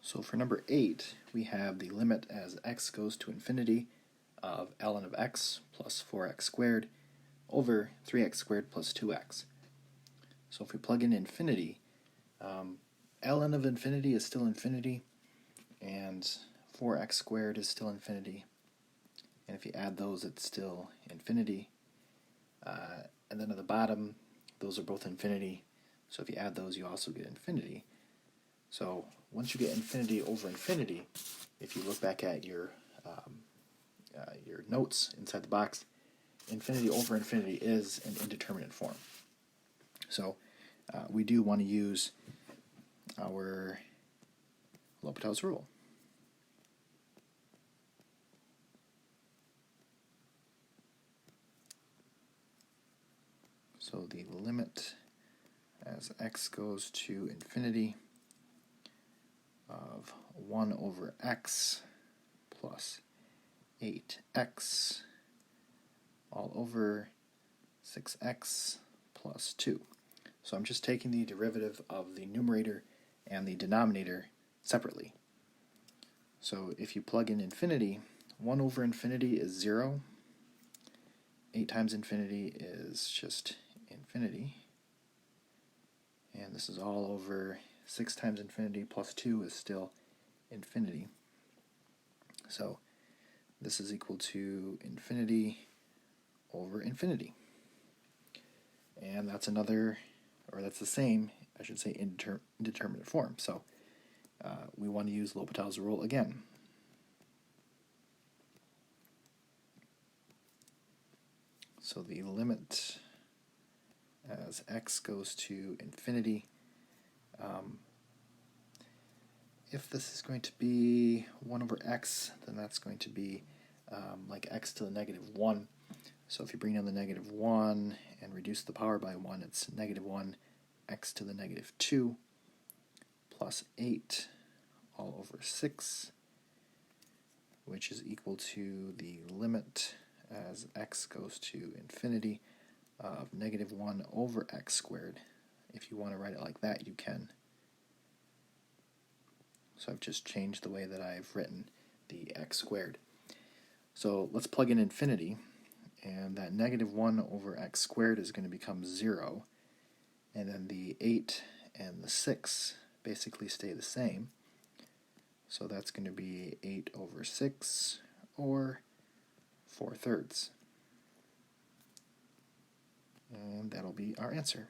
So for number 8, we have the limit as x goes to infinity of ln of x plus 4x squared over 3x squared plus 2x. So if we plug in infinity, ln of infinity is still infinity, and 4x squared is still infinity. And if you add those, it's still infinity. And then at the bottom, those are both infinity. So if you add those, you also get infinity. So once you get infinity over infinity, if you look back at your notes inside the box, infinity over infinity is an indeterminate form. So we do want to use our L'Hopital's rule. So the limit as x goes to infinity of 1 over x plus 8x all over 6x plus 2. So I'm just taking the derivative of the numerator and the denominator separately. So if you plug in infinity, 1 over infinity is 0. 8 times infinity is just infinity. And this is all over 6 times infinity plus 2 is still infinity. So this is equal to infinity over infinity. And that's another, or that's the same, I should say, indeterminate form. So we want to use L'Hopital's rule again. So the limit as x goes to infinity, if this is going to be 1 over x, then that's going to be like x to the negative 1. So if you bring down the negative 1 and reduce the power by 1, it's negative 1 x to the negative 2 plus 8 all over 6, which is equal to the limit as x goes to infinity of negative 1 over x squared. If you want to write it like that, you can. So I've just changed the way that I've written the x squared. So let's plug in infinity, and that negative 1 over x squared is going to become 0, and then the 8 and the 6 basically stay the same. So that's going to be 8 over 6, or 4/3. And that'll be our answer.